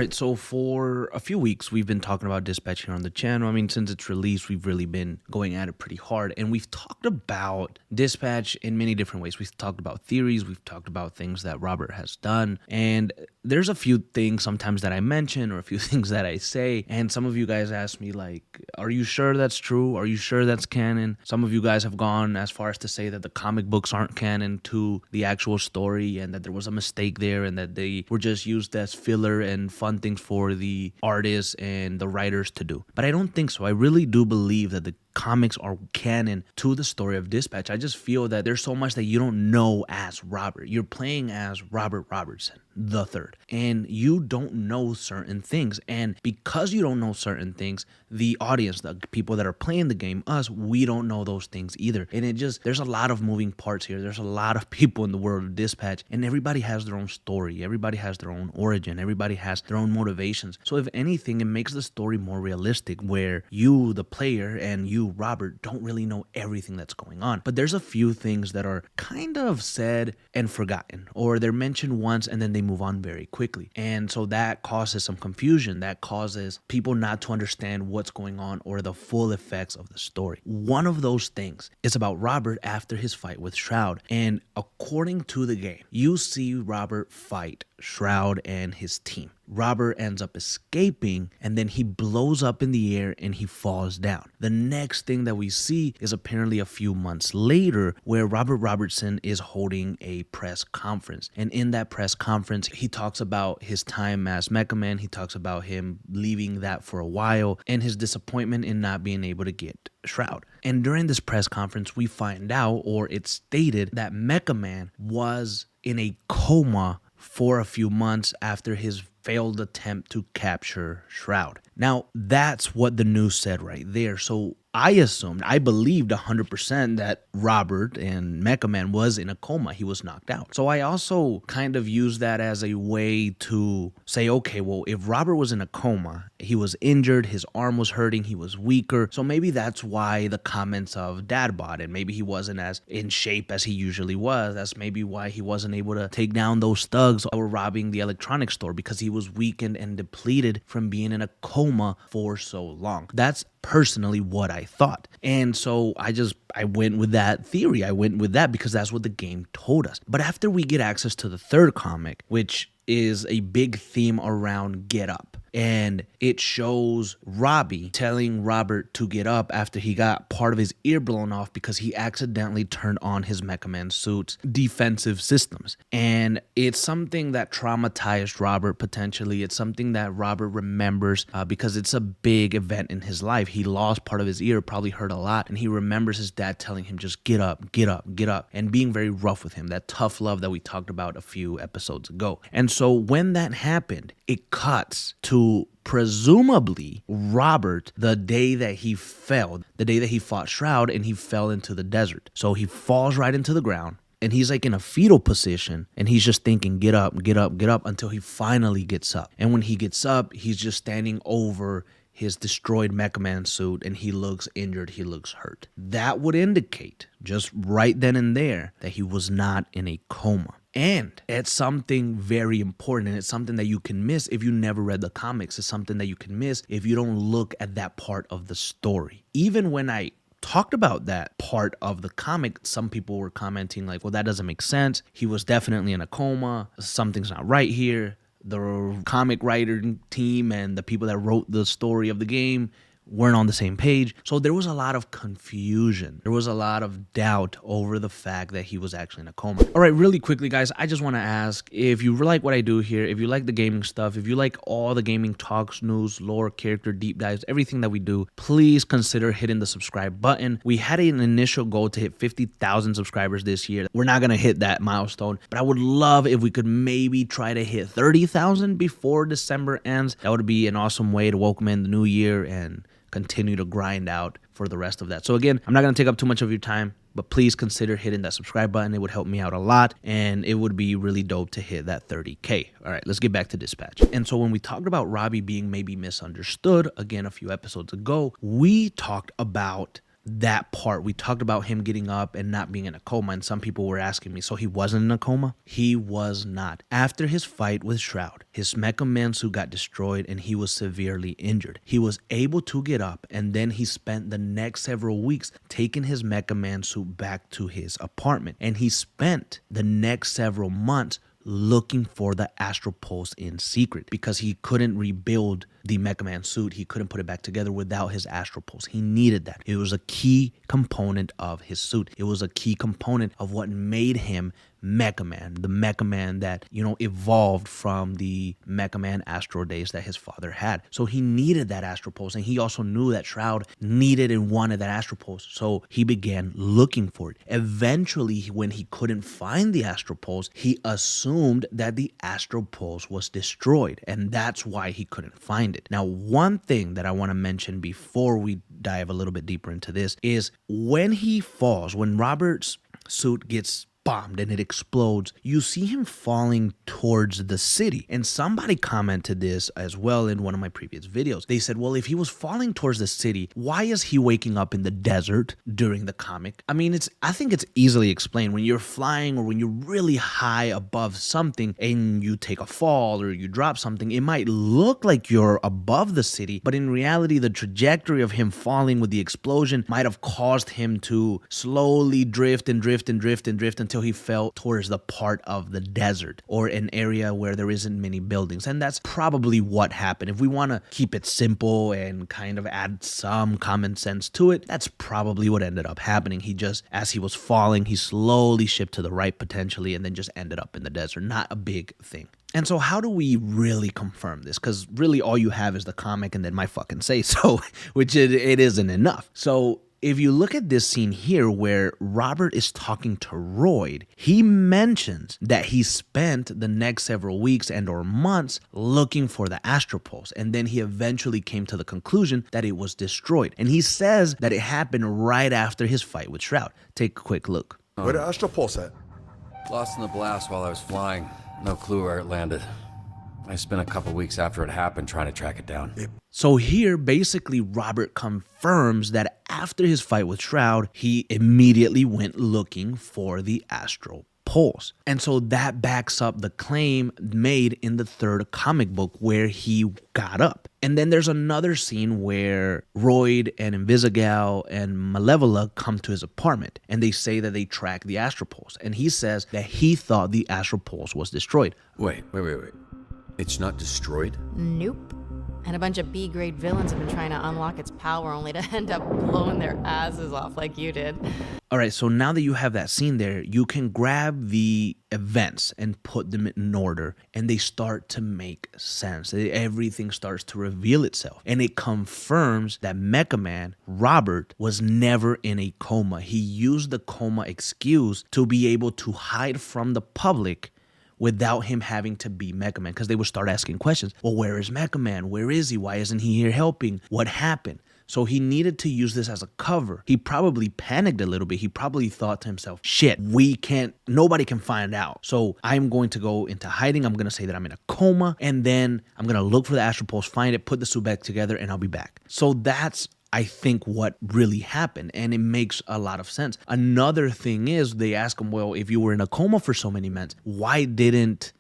right, so for a few weeks, we've been talking about Dispatch here on the channel. I mean, since its release, we've really been going at it pretty hard. And we've talked about Dispatch in many different ways. We've talked about theories. We've talked about things that Robert has done. And there's a few things sometimes that I mention or a few things that I say. And some of you guys ask me, like, are you sure that's true? Are you sure that's canon? Some of you guys have gone as far as to say that the comic books aren't canon to the actual story and that there was a mistake there and that they were just used as filler and fun things for the artists and the writers to do. But I don't think so. I really do believe that the comics are canon to the story of Dispatch. I just feel that there's so much that you don't know as Robert. You're playing as Robert Robertson the third, and you don't know certain things. And because you don't know certain things, the audience, the people that are playing the game, us, we don't know those things either. And there's a lot of moving parts here. There's a lot of people in the world of Dispatch, and everybody has their own story. Everybody has their own origin. Everybody has their own motivations. So if anything, it makes the story more realistic, where you, the player, and you, Robert, don't really know everything that's going on. But there's a few things that are kind of said and forgotten, or they're mentioned once and then they move on very quickly. And so that causes some confusion. That causes people not to understand what's going on or the full effects of the story. One of those things is about Robert after his fight with Shroud. And according to the game, you see Robert fight Shroud and his team. Robert ends up escaping, and then he blows up in the air and he falls down. The next thing that we see is apparently a few months later, where Robert Robertson is holding a press conference. And in that press conference, he talks about his time as Mecha Man. He talks about him leaving that for a while and his disappointment in not being able to get Shroud. And during this press conference, we find out, or it's stated, that Mecha Man was in a coma for a few months after his failed attempt to capture Shroud. Now, that's what the news said right there. So I believed 100% that Robert and Mecha Man was in a coma. He was knocked out. So I also kind of used that as a way to say, okay, well, if Robert was in a coma, he was injured, his arm was hurting, he was weaker. So maybe that's why the comments of Dadbot, and maybe he wasn't as in shape as he usually was. That's maybe why he wasn't able to take down those thugs that were robbing the electronics store, because he was weakened and depleted from being in a coma for so long. That's personally what I thought. And so I went with that theory. I went with that because that's what the game told us. But after we get access to the third comic, which is a big theme around Get Up, and it shows Robbie telling Robert to get up after he got part of his ear blown off because he accidentally turned on his Mecha Man suit's defensive systems. And it's something that traumatized Robert potentially. It's something that Robert remembers because it's a big event in his life. He lost part of his ear, probably hurt a lot, and he remembers his dad telling him, just get up, get up, get up, and being very rough with him, that tough love that we talked about a few episodes ago. And so when that happened, it cuts to presumably Robert the day that he fell, the day that he fought Shroud and he fell into the desert. So he falls right into the ground and he's like in a fetal position and he's just thinking, get up, get up, get up, until he finally gets up. And when he gets up, he's just standing over his destroyed Mecha Man suit and he looks injured, he looks hurt. That would indicate just right then and there that he was not in a coma. And it's something very important, and it's something that you can miss if you never read the comics. It's something that you can miss if you don't look at that part of the story. Even when I talked about that part of the comic, some people were commenting like, well, that doesn't make sense. He was definitely in a coma. Something's not right here. The comic writing team and the people that wrote the story of the game weren't on the same page. So there was a lot of confusion. There was a lot of doubt over the fact that he was actually in a coma. All right, really quickly, guys, I just want to ask, if you like what I do here, if you like the gaming stuff, if you like all the gaming talks, news, lore, character, deep dives, everything that we do, please consider hitting the subscribe button. We had an initial goal to hit 50,000 subscribers this year. We're not going to hit that milestone, but I would love if we could maybe try to hit 30,000 before December ends. That would be an awesome way to welcome in the new year and continue to grind out for the rest of that. So again, I'm not going to take up too much of your time, but please consider hitting that subscribe button. It would help me out a lot, and it would be really dope to hit that 30K. All right, let's get back to Dispatch. And so when we talked about Robbie being maybe misunderstood, again, a few episodes ago, we talked about that part. We talked about him getting up and not being in a coma, and some people were asking me, so he wasn't in a coma? He was not. After his fight with Shroud, his Mecha Man suit got destroyed and he was severely injured. He was able to get up, and then he spent the next several weeks taking his Mecha Man suit back to his apartment, and he spent the next several months looking for the Astropulse in secret because he couldn't rebuild the Mecha Man suit. He couldn't put it back together without his Astropulse. He needed that. It was a key component of his suit. It was a key component of what made him Mecha Man, the Mecha Man that, evolved from the Mecha Man Astro days that his father had. So he needed that Astropulse, and he also knew that Shroud needed and wanted that Astropulse. So he began looking for it. Eventually, when he couldn't find the Astropulse, he assumed that the Astropulse was destroyed, and that's why he couldn't find it. Now, one thing that I want to mention before we dive a little bit deeper into this is when he falls, when Robert's suit gets bombed and it explodes, you see him falling towards the city. And somebody commented this as well in one of my previous videos. They said, well, if he was falling towards the city, why is he waking up in the desert during the comic? I mean, I think it's easily explained. When you're flying or when you're really high above something and you take a fall or you drop something, it might look like you're above the city, but in reality, the trajectory of him falling with the explosion might have caused him to slowly drift until he fell towards the part of the desert or an area where there isn't many buildings. And that's probably what happened. If we want to keep it simple and kind of add some common sense to it, that's probably what ended up happening. He just, as he was falling, he slowly shifted to the right potentially and then just ended up in the desert. Not a big thing. And so how do we really confirm this? Because really all you have is the comic and then my fucking say so, which it isn't enough. So if you look at this scene here where Robert is talking to Royd, he mentions that he spent the next several weeks and or months looking for the Astropulse, and then he eventually came to the conclusion that it was destroyed. And he says that it happened right after his fight with Shroud. Take a quick look. Where the Astropulse at? Lost in the blast while I was flying. No clue where it landed. I spent a couple weeks after it happened trying to track it down. So here, basically, Robert confirms that after his fight with Shroud, he immediately went looking for the Astropulse. And so that backs up the claim made in the third comic book where he got up. And then there's another scene where Royd and Invisigal and Malevola come to his apartment and they say that they track the Astropulse. And he says that he thought the Astropulse was destroyed. Wait. It's not destroyed? Nope. And a bunch of B-grade villains have been trying to unlock its power only to end up blowing their asses off like you did. All right, so now that you have that scene there, you can grab the events and put them in order, and they start to make sense. Everything starts to reveal itself, and it confirms that Mecha Man, Robert, was never in a coma. He used the coma excuse to be able to hide from the public without him having to be Mecha Man, because they would start asking questions. Well, where is Mecha Man? Where is he? Why isn't he here helping? What happened? So he needed to use this as a cover. He probably panicked a little bit. He probably thought to himself, shit, nobody can find out. So I'm going to go into hiding. I'm going to say that I'm in a coma, and then I'm going to look for the Astropulse, find it, put the suit back together, and I'll be back. So that's, I think, what really happened, and it makes a lot of sense. Another thing is, they ask him, well, if you were in a coma for so many months, why didn't,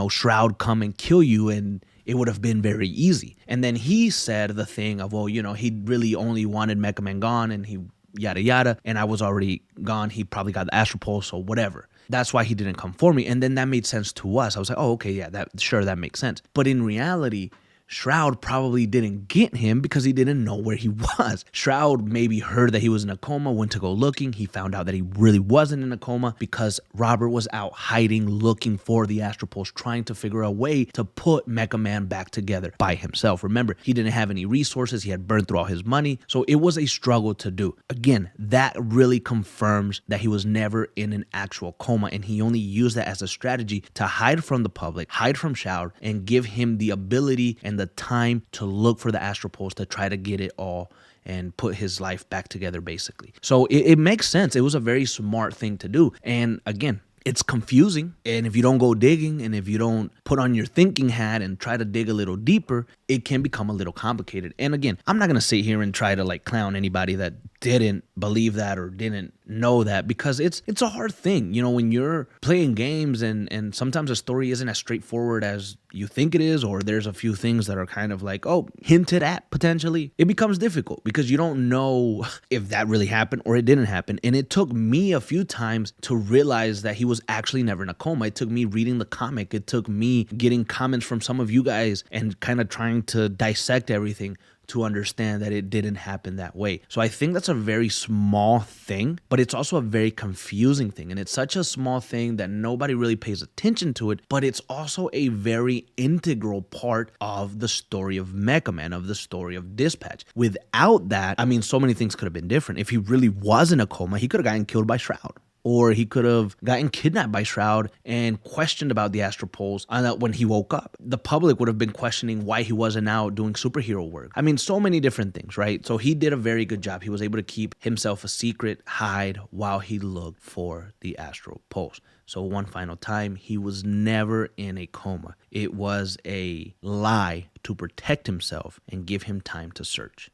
Shroud come and kill you, and it would have been very easy? And then he said the thing of, well, he really only wanted Mecha Man gone, and he yada yada, and I was already gone. He probably got the Astropulse or whatever. That's why he didn't come for me. And then that made sense to us. I was like, oh, okay, yeah, that makes sense. But in reality, Shroud probably didn't get him because he didn't know where he was. Shroud maybe heard that he was in a coma, went to go looking. He found out that he really wasn't in a coma because Robert was out hiding, looking for the Astropulse, trying to figure a way to put Mecha Man back together by himself. Remember, he didn't have any resources. He had burned through all his money. So it was a struggle to do. Again, that really confirms that he was never in an actual coma, and he only used that as a strategy to hide from the public, hide from Shroud, and give him the ability and the time to look for the Astropulse to try to get it all and put his life back together, basically. So it makes sense. It was a very smart thing to do. And again, it's confusing. And if you don't go digging, and if you don't put on your thinking hat and try to dig a little deeper, it can become a little complicated. And again, I'm not going to sit here and try to clown anybody that didn't believe that or didn't know that, because it's a hard thing, when you're playing games and sometimes a story isn't as straightforward as you think it is, or there's a few things that are kind of like, hinted at potentially. It becomes difficult because you don't know if that really happened or it didn't happen. And it took me a few times to realize that he was actually never in a coma. It took me reading the comic. It took me getting comments from some of you guys and kind of trying to dissect everything to understand that it didn't happen that way. So I think that's a very small thing, but it's also a very confusing thing. And it's such a small thing that nobody really pays attention to it, but it's also a very integral part of the story of Mecha Man, of the story of Dispatch. Without that, so many things could have been different. If he really was in a coma, he could have gotten killed by Shroud. Or he could have gotten kidnapped by Shroud and questioned about the Astropulse when he woke up. The public would have been questioning why he wasn't out doing superhero work. So many different things, right? So he did a very good job. He was able to keep himself a secret, hide, while he looked for the Astropulse. So one final time, he was never in a coma. It was a lie to protect himself and give him time to search.